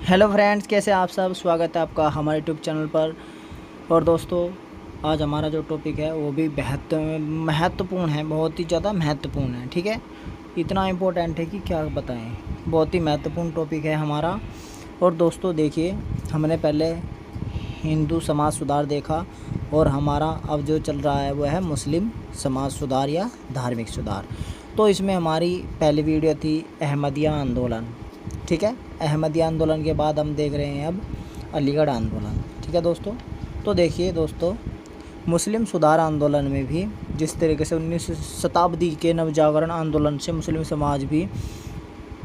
Hello friends, कैसे आप सब। स्वागत है आपका हमारे यूट्यूब चैनल पर। और दोस्तों, आज हमारा जो टॉपिक है वो भी बेहद महत्वपूर्ण है, बहुत ही ज़्यादा महत्वपूर्ण है। ठीक है, इतना इम्पोर्टेंट है कि क्या बताएं। बहुत ही महत्वपूर्ण टॉपिक है हमारा। और दोस्तों देखिए, हमने पहले हिंदू समाज सुधार देखा और हमारा अब जो चल रहा है वो है मुस्लिम समाज सुधार या धार्मिक सुधार। तो इसमें हमारी पहली वीडियो थी अहमदिया आंदोलन। ठीक है, अहमदिया आंदोलन के बाद हम देख रहे हैं अब अलीगढ़ आंदोलन। ठीक है दोस्तों, तो देखिए दोस्तों, मुस्लिम सुधार आंदोलन में भी जिस तरीके से 19वीं शताब्दी के नवजागरण आंदोलन से मुस्लिम समाज भी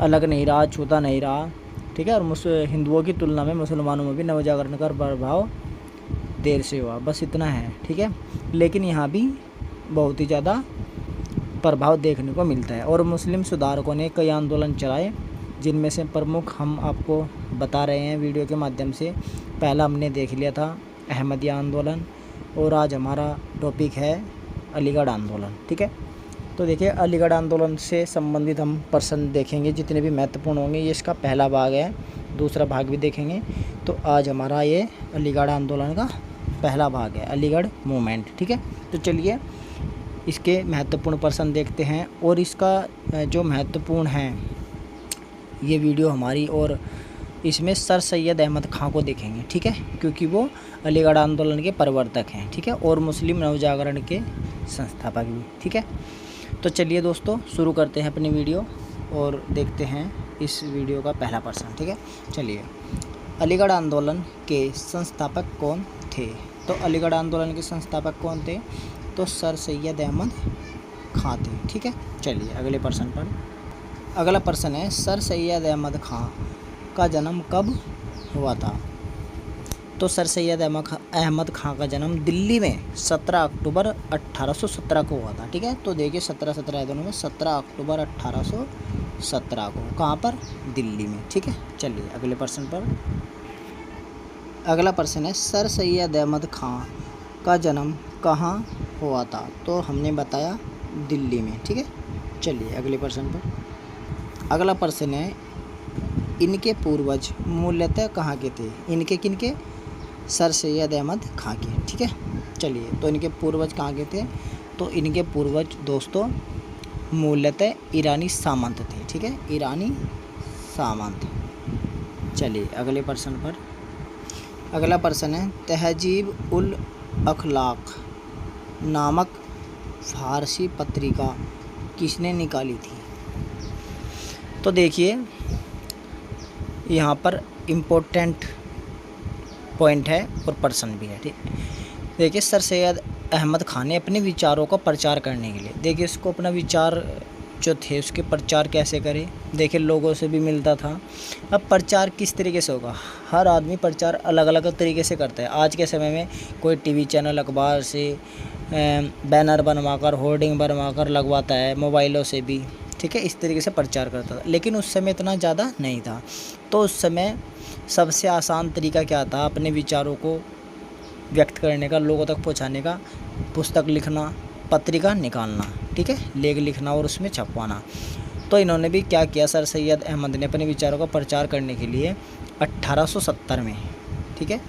अलग नहीं रहा, छूता नहीं रहा। ठीक है, और हिंदुओं की तुलना में मुसलमानों में भी नवजागरण का प्रभाव देर से हुआ, बस इतना है। ठीक है, लेकिन यहाँ भी बहुत ही ज़्यादा प्रभाव देखने को मिलता है। और मुस्लिम सुधारकों ने कई आंदोलन चलाए, जिनमें से प्रमुख हम आपको बता रहे हैं वीडियो के माध्यम से। पहला हमने देख लिया था अहमदिया आंदोलन, और आज हमारा टॉपिक है अलीगढ़ आंदोलन। ठीक है, तो देखिए, अलीगढ़ आंदोलन से संबंधित हम प्रश्न देखेंगे जितने भी महत्वपूर्ण होंगे। ये इसका पहला भाग है, दूसरा भाग भी देखेंगे। तो आज हमारा ये अलीगढ़ आंदोलन का पहला भाग है, अलीगढ़ मूवमेंट। ठीक है, तो चलिए इसके महत्वपूर्ण प्रश्न देखते हैं। और इसका जो महत्वपूर्ण है ये वीडियो हमारी, और इसमें सर सैयद अहमद खां को देखेंगे। ठीक है, क्योंकि वो अलीगढ़ आंदोलन के प्रवर्तक हैं। ठीक है, और मुस्लिम नवजागरण के संस्थापक भी। ठीक है, तो चलिए दोस्तों शुरू करते हैं अपनी वीडियो और देखते हैं इस वीडियो का पहला प्रश्न। ठीक है, चलिए, अलीगढ़ आंदोलन के संस्थापक कौन थे? तो अलीगढ़ आंदोलन के संस्थापक कौन थे? तो सर सैयद अहमद खां थे। ठीक है, चलिए अगले प्रश्न पर। अगला प्रश्न है, सर सैयद अहमद खां का जन्म कब हुआ था? तो सर सैयद अहमद खां का जन्म दिल्ली में 17 अक्टूबर 1817 को हुआ था। ठीक है, तो देखिए 17 है दोनों में, 17 अक्टूबर 1817 को। कहाँ पर? दिल्ली में। ठीक है, चलिए अगले प्रश्न पर। अगला प्रश्न है, सर सैयद अहमद खां का जन्म कहाँ हुआ था? तो हमने बताया दिल्ली में। ठीक है, चलिए अगले प्रश्न पर। अगला प्रश्न है, इनके पूर्वज मूलतः कहाँ के थे? इनके किनके? सर सैयद अहमद खां के। ठीक है, चलिए, तो इनके पूर्वज कहाँ के थे? तो इनके पूर्वज दोस्तों मूलतः ईरानी सामंत थे। ठीक है, ईरानी सामंत। चलिए अगले प्रश्न पर। अगला प्रश्न है, तहजीब उल अखलाक नामक फारसी पत्रिका किसने निकाली थी? तो देखिए, यहाँ पर इम्पोर्टेंट पॉइंट है और प्रश्न भी है। ठीक, देखिए, सर सैयद अहमद खान ने अपने विचारों का प्रचार करने के लिए, देखिए इसको अपना विचार जो थे उसके प्रचार कैसे करे। देखिए, लोगों से भी मिलता था। अब प्रचार किस तरीके से होगा? हर आदमी प्रचार अलग अलग तरीके से करता है। आज के समय में कोई टीवी चैनल, अखबार से बैनर बनवाकर, होर्डिंग बनवाकर लगवाता है, मोबाइलों से भी। ठीक है, इस तरीके से प्रचार करता था। लेकिन उस समय इतना ज़्यादा नहीं था। तो उस समय सबसे आसान तरीका क्या था अपने विचारों को व्यक्त करने का, लोगों तक पहुंचाने का? पुस्तक लिखना, पत्रिका निकालना। ठीक है, लेख लिखना और उसमें छपवाना। तो इन्होंने भी क्या किया, सर सैयद अहमद ने अपने विचारों का प्रचार करने के लिए 1870 में, ठीक है,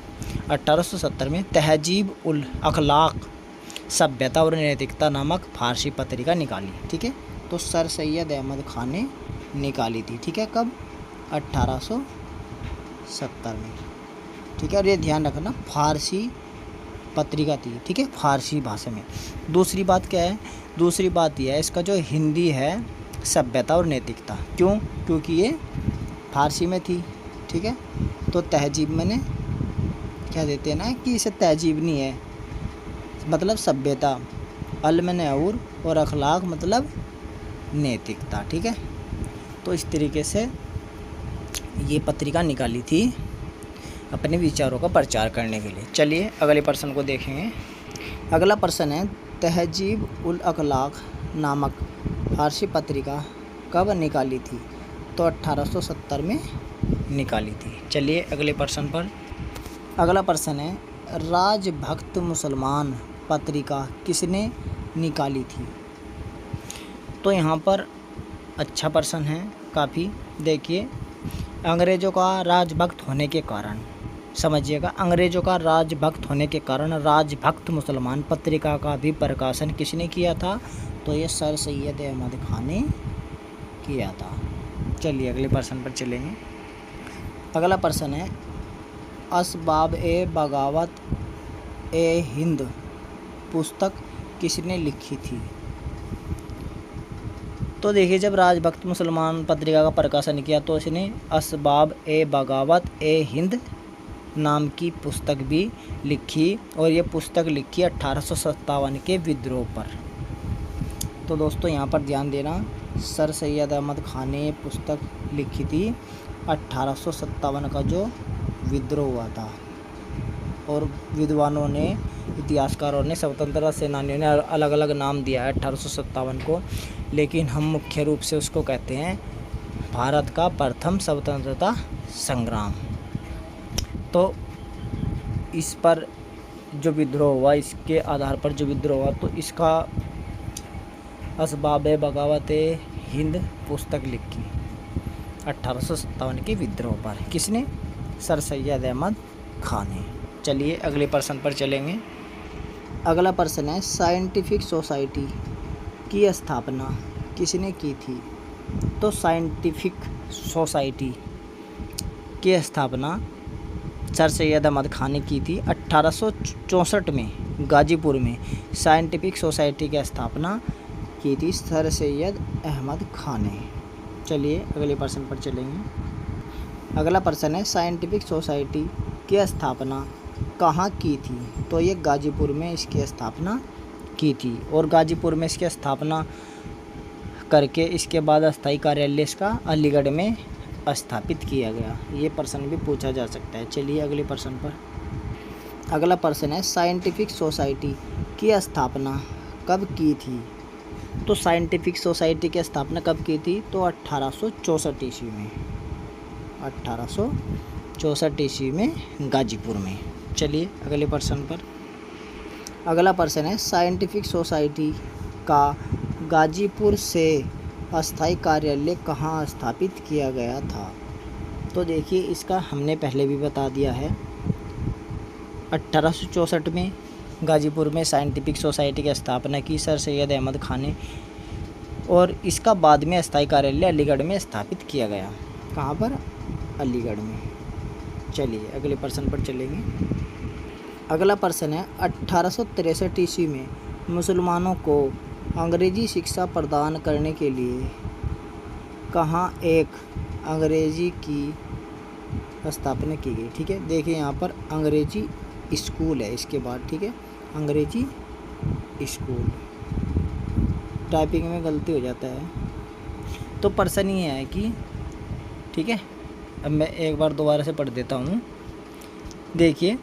1870 में तहजीब उल अखलाक सभ्यता और नैतिकता नामक फारसी पत्रिका निकाली। ठीक है, तो सर सैयद अहमद खान ने निकाली थी। ठीक है, कब? 1870 में। ठीक है, और ये ध्यान रखना, फारसी पत्रिका थी। ठीक है, फारसी भाषा में। दूसरी बात क्या है? दूसरी बात यह है, इसका जो हिंदी है सभ्यता और नैतिकता। क्यों? क्योंकि ये फारसी में थी। ठीक है, तो तहजीब मैंने क्या देते हैं ना कि इसे तहजीब नहीं है, मतलब सभ्यता, अल मैंने और अखलाक मतलब नैतिकता। ठीक है, तो इस तरीके से ये पत्रिका निकाली थी अपने विचारों का प्रचार करने के लिए। चलिए अगले प्रश्न को देखेंगे। अगला प्रश्न है, तहजीब उल अखलाक नामक फारसी पत्रिका कब निकाली थी? तो 1870 में निकाली थी। चलिए अगले प्रश्न पर। अगला प्रश्न है, राजभक्त मुसलमान पत्रिका किसने निकाली थी? तो यहाँ पर अच्छा प्रश्न है काफ़ी। देखिए, अंग्रेज़ों का राजभक्त होने के कारण, समझिएगा, अंग्रेज़ों का राजभक्त होने के कारण राजभक्त मुसलमान पत्रिका का भी प्रकाशन किसने किया था? तो ये सर सैयद अहमद खान ने किया था। चलिए अगले प्रश्न पर चलेंगे। अगला प्रश्न है असबाब ए बगावत ए हिंद पुस्तक किसने लिखी थी? तो देखिए, जब राजभक्त मुसलमान पत्रिका का प्रकाशन किया तो इसने असबाब ए बगावत ए हिंद नाम की पुस्तक भी लिखी, और ये पुस्तक लिखी 1857 के विद्रोह पर। तो दोस्तों यहाँ पर ध्यान देना, सर सैयद अहमद खान ने पुस्तक लिखी थी 1857 का जो विद्रोह हुआ था, और विद्वानों ने, इतिहासकारों ने, स्वतंत्रता सेनानियों ने अलग अलग नाम दिया है 1857 को, लेकिन हम मुख्य रूप से उसको कहते हैं भारत का प्रथम स्वतंत्रता संग्राम। तो इस पर जो विद्रोह हुआ, इसके आधार पर जो विद्रोह हुआ, तो इसका असबाब बगावत हिंद पुस्तक लिखी 1857 के विद्रोह पर। किसने? सर सैयद अहमद खान ने। चलिए अगले प्रश्न पर चलेंगे। अगला प्रश्न है साइंटिफिक सोसाइटी की स्थापना किसने की थी? तो साइंटिफिक सोसाइटी की स्थापना सर सैयद अहमद खान ने की थी 1864 में गाजीपुर में। साइंटिफिक सोसाइटी की स्थापना की थी सर सैयद अहमद खान ने। चलिए अगले प्रश्न पर चलेंगे। अगला प्रश्न है साइंटिफिक सोसाइटी की स्थापना कहाँ की थी? तो ये गाजीपुर में इसकी स्थापना की थी, और गाजीपुर में इसकी स्थापना करके इसके बाद अस्थायी कार्यालय इसका अलीगढ़ में स्थापित किया गया। ये प्रश्न भी पूछा जा सकता है। चलिए अगले प्रश्न पर। अगला प्रश्न है साइंटिफिक सोसाइटी की स्थापना कब की थी? तो साइंटिफिक सोसाइटी की स्थापना कब की थी? तो 1864 ईस्वी में, 1864 ईस्वी में गाजीपुर में। चलिए अगले प्रश्न पर। अगला प्रश्न है साइंटिफिक सोसाइटी का गाजीपुर से अस्थायी कार्यालय कहाँ स्थापित किया गया था? तो देखिए, इसका हमने पहले भी बता दिया है, 1864 में गाजीपुर में साइंटिफिक सोसाइटी की स्थापना की सर सैयद अहमद खान ने, और इसका बाद में अस्थायी कार्यालय अलीगढ़ में स्थापित किया गया। कहाँ पर? अलीगढ़ में। चलिए अगले प्रश्न पर चलेंगे। अगला प्रश्न है 1863 ईस्वी में मुसलमानों को अंग्रेज़ी शिक्षा प्रदान करने के लिए कहाँ एक अंग्रेज़ी की स्थापना की गई? ठीक है, देखिए यहाँ पर अंग्रेज़ी स्कूल है इसके बाद। ठीक है, अंग्रेज़ी स्कूल, टाइपिंग में गलती हो जाता है। तो प्रश्न ये है कि, ठीक है, अब मैं एक बार दोबारा से पढ़ देता हूँ। देखिए,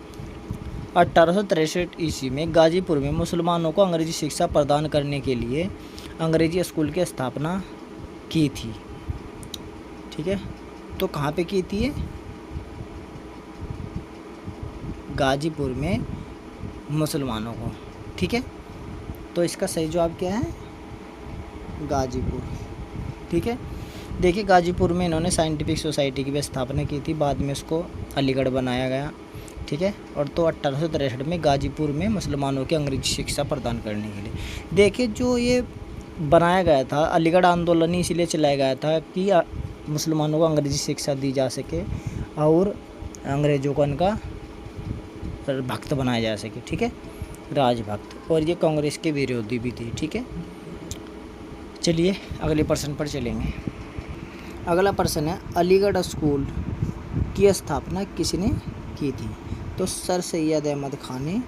1863 ईस्वी में गाजीपुर में मुसलमानों को अंग्रेज़ी शिक्षा प्रदान करने के लिए अंग्रेज़ी स्कूल की स्थापना की थी। ठीक है, तो कहाँ पे की थी ये? गाजीपुर में मुसलमानों को। ठीक है, तो इसका सही जवाब क्या है? गाजीपुर। ठीक है, देखिए गाजीपुर में इन्होंने साइंटिफिक सोसाइटी की भी स्थापना की थी, बाद में उसको अलीगढ़ बनाया गया। ठीक है, और तो 1863 में गाजीपुर में मुसलमानों की अंग्रेजी शिक्षा प्रदान करने के लिए, देखिए जो ये बनाया गया था, अलीगढ़ आंदोलन ही इसलिए चलाया गया था कि मुसलमानों को अंग्रेजी शिक्षा दी जा सके और अंग्रेज़ों को इनका भक्त बनाया जा सके। ठीक है, राजभक्त, और ये कांग्रेस के विरोधी भी थे। ठीक है, चलिए अगले प्रश्न पर चलेंगे। अगला प्रश्न है अलीगढ़ स्कूल की स्थापना किसने की थी? तो सर सैयद अहमद खान ने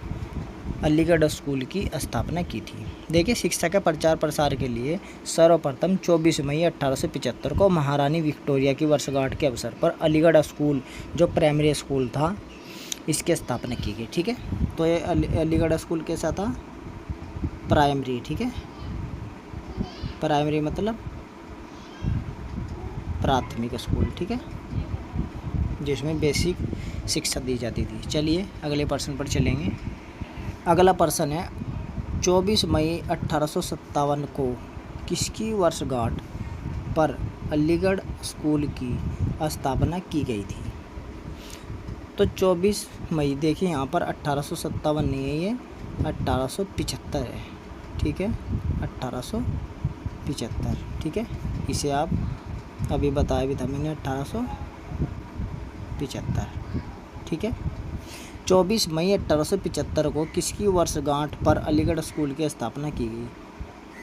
अलीगढ़ स्कूल की स्थापना की थी। देखिए, शिक्षा के प्रचार प्रसार के लिए सर्वप्रथम 24 मई 1875 को महारानी विक्टोरिया की वर्षगांठ के अवसर पर अलीगढ़ स्कूल जो प्राइमरी स्कूल था इसकी स्थापना की गई। ठीक है, तो ये अलीगढ़ स्कूल कैसा था? प्राइमरी। ठीक है, प्राइमरी मतलब प्राथमिक स्कूल। ठीक है, जिसमें बेसिक शिक्षा दी जाती थी। चलिए अगले प्रश्न पर चलेंगे। अगला प्रश्न है 24 मई 1857 को किसकी वर्षगांठ पर अलीगढ़ स्कूल की स्थापना की गई थी। तो 24 मई, देखिए यहाँ पर 1857 नहीं है, ये 1875 है, ठीक है, 1875, ठीक है। इसे आप अभी बताया भी था मैंने, 1875, ठीक है। 24 मई 1875 को किसकी वर्षगांठ पर अलीगढ़ स्कूल की स्थापना की गई?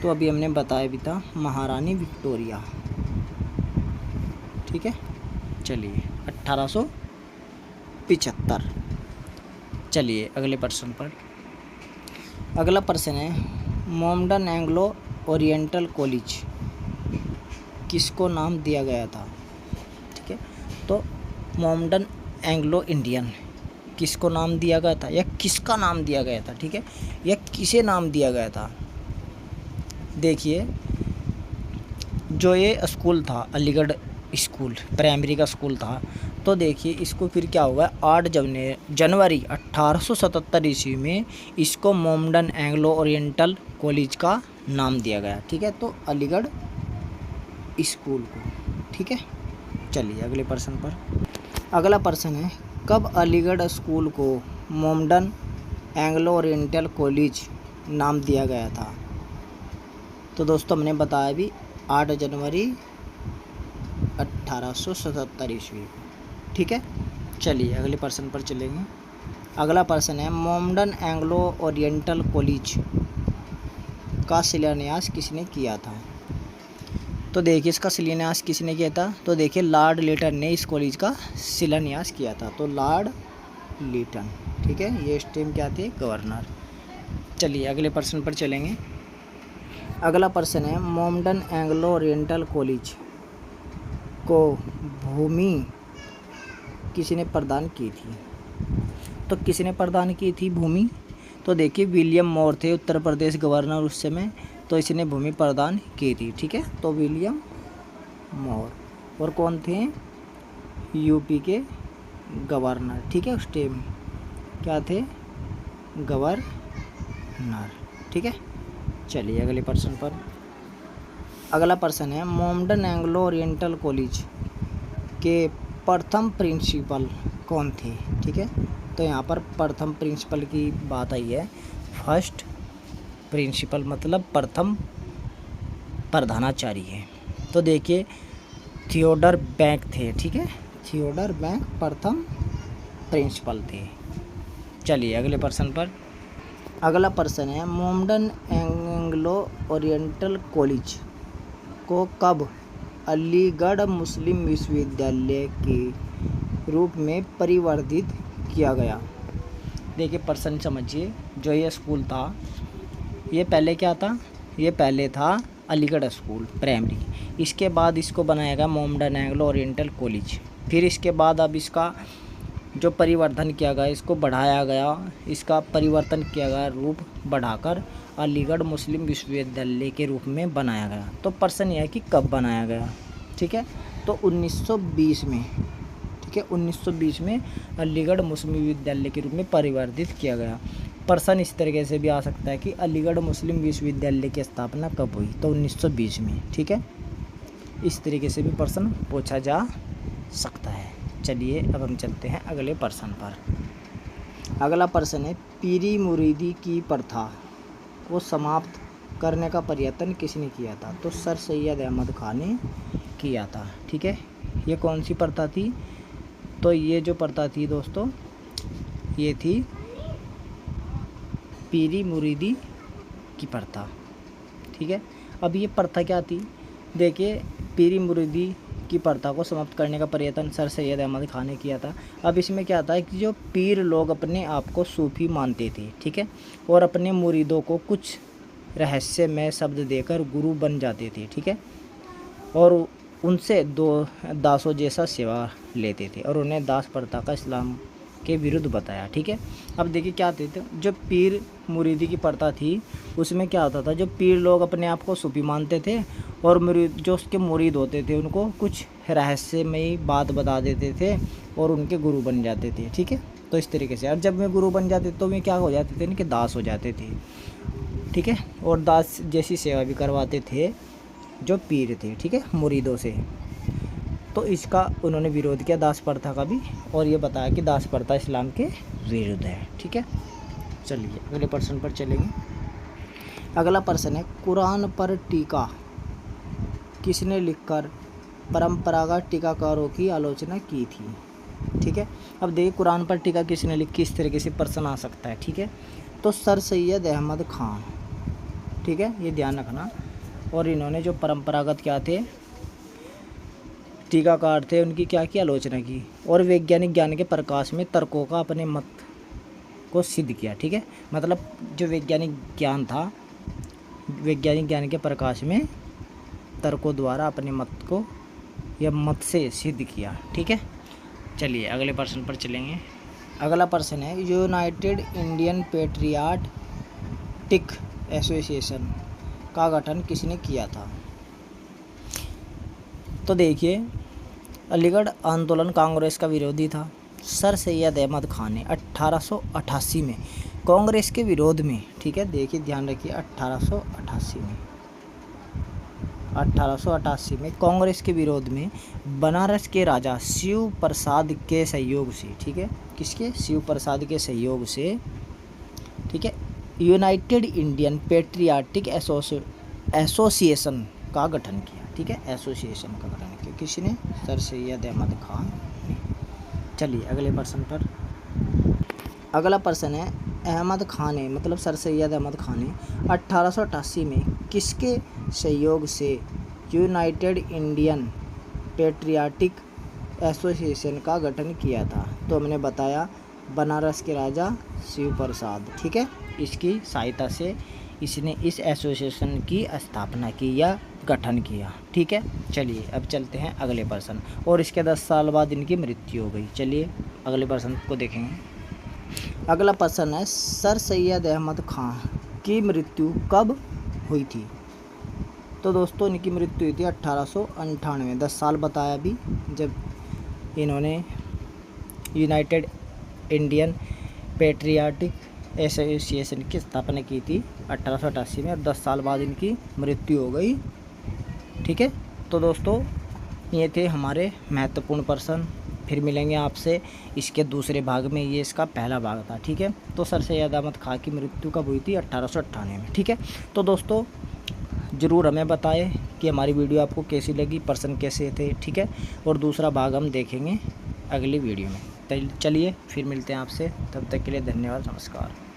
तो अभी हमने बताया भी था, महारानी विक्टोरिया, ठीक है। चलिए 1875। चलिए अगले प्रश्न पर। अगला प्रश्न है, मोमडन एंग्लो ओरिएंटल कॉलेज किसको नाम दिया गया था? ठीक है, तो मोमडन एंग्लो इंडियन किसको नाम दिया गया था, या किसका नाम दिया गया था? ठीक है, या किसे नाम दिया गया था? देखिए, जो ये स्कूल था, अलीगढ़ स्कूल प्राइमरी का स्कूल था, तो देखिए इसको फिर क्या हुआ, 8 जनवरी 1877 ईस्वी में इसको मोमडन एंग्लो ओरिएंटल कॉलेज का नाम दिया गया, ठीक है, तो अलीगढ़ स्कूल को, ठीक है। चलिए अगले प्रश्न पर। अगला प्रश्न है, कब अलीगढ़ स्कूल को मोमडन एंग्लो ओरिएंटल कॉलेज नाम दिया गया था? तो दोस्तों हमने बताया भी 8 जनवरी 1877 ईस्वी, ठीक है। चलिए अगले प्रश्न पर चलेंगे। अगला प्रश्न है, मोमडन एंग्लो ओरिएंटल कॉलेज का शिलान्यास किसने किया था? तो देखिए इसका शिलान्यास किसने किया था? तो देखिए लॉर्ड लिटन ने इस कॉलेज का शिलान्यास किया था, तो लॉर्ड लिटन, ठीक है। ये इस टाइम क्या थे? गवर्नर। चलिए अगले प्रश्न पर चलेंगे। अगला प्रश्न है, मोमडन एंग्लो ओरिएंटल कॉलेज को भूमि किसने प्रदान की थी? तो किसने प्रदान की थी भूमि? तो देखिए विलियम मोर थे, उत्तर प्रदेश गवर्नर उस समय, तो इसने भूमि प्रदान की थी, ठीक है, तो विलियम मोर। और कौन थे? यूपी के गवर्नर, ठीक है, उस टाइम क्या थे? गवर्नर, ठीक है। चलिए अगले प्रश्न पर। अगला प्रश्न है, मोमडन एंग्लो ओरिएंटल कॉलेज के प्रथम प्रिंसिपल कौन थे? ठीक है, तो यहाँ पर प्रथम प्रिंसिपल की बात आई है। फर्स्ट प्रिंसिपल मतलब प्रथम प्रधानाचार्य है, तो देखिए थियोडर बैंक थे, ठीक है, थियोडर बैंक प्रथम प्रिंसिपल थे। चलिए अगले प्रश्न पर। अगला प्रश्न है, मोमडन एंग्लो ओरिएंटल कॉलेज को कब अलीगढ़ मुस्लिम विश्वविद्यालय के रूप में परिवर्तित किया गया? देखिए प्रश्न समझिए, जो ये स्कूल था ये पहले क्या था? ये पहले था अलीगढ़ स्कूल प्राइमरी, इसके बाद इसको बनाया गया मोमडन एंग्लो ओरिएंटल कॉलेज। फिर इसके बाद अब इसका जो परिवर्तन किया गया, इसको बढ़ाया गया, इसका परिवर्तन किया गया, रूप बढ़ाकर अलीगढ़ मुस्लिम विश्वविद्यालय के रूप में बनाया गया। तो प्रश्न यह है कि कब बनाया गया? ठीक है, तो 1920 में, ठीक है, 1920 में अलीगढ़ मुस्लिम विश्वविद्यालय के रूप में परिवर्तित किया गया। प्रश्न इस तरीके से भी आ सकता है कि अलीगढ़ मुस्लिम विश्वविद्यालय की स्थापना कब हुई? तो 1920 में, ठीक है, इस तरीके से भी प्रश्न पूछा जा सकता है। चलिए अब हम चलते हैं अगले प्रश्न पर। अगला प्रश्न है, पीरी मुरीदी की प्रथा को समाप्त करने का प्रयत्न किसने किया था? तो सर सैयद अहमद खान ने किया था, ठीक है। ये कौन सी प्रथा थी? तो ये जो प्रथा थी दोस्तों, ये थी पीरी मुरीदी की प्रथा, ठीक है। अब ये प्रथा क्या थी? देखिए पीरी मुरीदी की प्रथा को समाप्त करने का प्रयत्न सर सैयद अहमद खान ने किया था। अब इसमें क्या था कि जो पीर लोग अपने आप को सूफी मानते थे, ठीक है, और अपने मुरीदों को कुछ रहस्यमय शब्द देकर गुरु बन जाते थे, ठीक है, और उनसे दासों जैसा सेवा लेते थे और उन्हें दास प्रथा का इस्लाम के विरुद्ध बताया, ठीक है। अब देखिए क्या थे, जो पीर मुरीदी की प्रथा थी उसमें क्या होता था, जो पीर लोग अपने आप को सूफी मानते थे और जो उसके मुरीद होते थे उनको कुछ रहस्यमयी बात बता देते थे और उनके गुरु बन जाते थे, ठीक है। तो इस तरीके से, और जब वे गुरु बन जाते तो वे क्या हो जाते थे, इनके दास हो जाते थे, ठीक है, और दास जैसी सेवा भी करवाते थे जो पीर थे, ठीक है, मुरीदों से। तो इसका उन्होंने विरोध किया, दास प्रथा का भी, और ये बताया कि दास प्रथा इस्लाम के विरुद्ध है। ठीक है, चलिए अगले प्रश्न पर चलेंगे। अगला प्रश्न है, कुरान पर टीका किसने लिखकर परंपरागत टीकाकारों की आलोचना की थी। ठीक है, अब देखिए कुरान पर टीका किसने लिखी, इस तरीके से प्रश्न आ सकता है। ठीक है, तो सर सैयद अहमद खान। ठीक है, ये ध्यान रखना। और इन्होंने जो परंपरागत क्या थे, टीकाकार थे, उनकी क्या की आलोचना की और वैज्ञानिक ज्ञान के प्रकाश में तर्कों का अपने मत को सिद्ध किया। ठीक है, मतलब जो वैज्ञानिक ज्ञान था, वैज्ञानिक ज्ञान के प्रकाश में तर्कों द्वारा अपने मत को या मत से सिद्ध किया। ठीक है, चलिए अगले प्रश्न पर चलेंगे। अगला प्रश्न है, यूनाइटेड इंडियन पेट्रियाटिक एसोसिएशन का गठन किसने किया था। तो देखिए, अलीगढ़ आंदोलन कांग्रेस का विरोधी था। सर सैयद अहमद खान ने 1888 में कांग्रेस के विरोध में, ठीक है देखिए ध्यान रखिए, 1888 में कांग्रेस के विरोध में बनारस के राजा शिव प्रसाद के सहयोग से, ठीक है किसके, शिव प्रसाद के सहयोग से, ठीक है, यूनाइटेड इंडियन पेट्रियाटिक एसोसिएशन का गठन किया। ठीक है, एसोसिएशन का गठन किया किसने, सर सैयद अहमद खान ने। चलिए अगले प्रश्न पर। अगला प्रश्न है, अहमद खान ने, मतलब सर सैयद अहमद खान ने 1888 में किसके सहयोग से यूनाइटेड इंडियन पेट्रियाटिक एसोसिएशन का गठन किया था। तो हमने बताया बनारस के राजा शिव प्रसाद, ठीक है, इसकी सहायता से इसने इस एसोसिएशन की स्थापना की या गठन किया। ठीक है, चलिए अब चलते हैं अगले प्रश्न। और इसके 10 साल बाद इनकी मृत्यु हो गई। चलिए अगले प्रश्न को देखेंगे। अगला प्रश्न है, सर सैयद अहमद खान की मृत्यु कब हुई थी। तो दोस्तों इनकी मृत्यु हुई थी 1898, 10 साल बताया अभी, जब इन्होंने यूनाइटेड इंडियन पेट्रियाटिक एसोसिएशन की स्थापना की थी 1888 में, और 10 साल बाद इनकी मृत्यु हो गई। ठीक है, तो दोस्तों ये थे हमारे महत्वपूर्ण प्रश्न। फिर मिलेंगे आपसे इसके दूसरे भाग में, ये इसका पहला भाग था। ठीक है, तो सर सैयद अहमद खान की मृत्यु कब हुई थी, 1898 में। ठीक है, तो दोस्तों ज़रूर हमें बताएं कि हमारी वीडियो आपको कैसी लगी, प्रश्न कैसे थे। ठीक है, और दूसरा भाग हम देखेंगे अगली वीडियो में। चलिए फिर मिलते हैं आपसे, तब तक के लिए धन्यवाद, नमस्कार।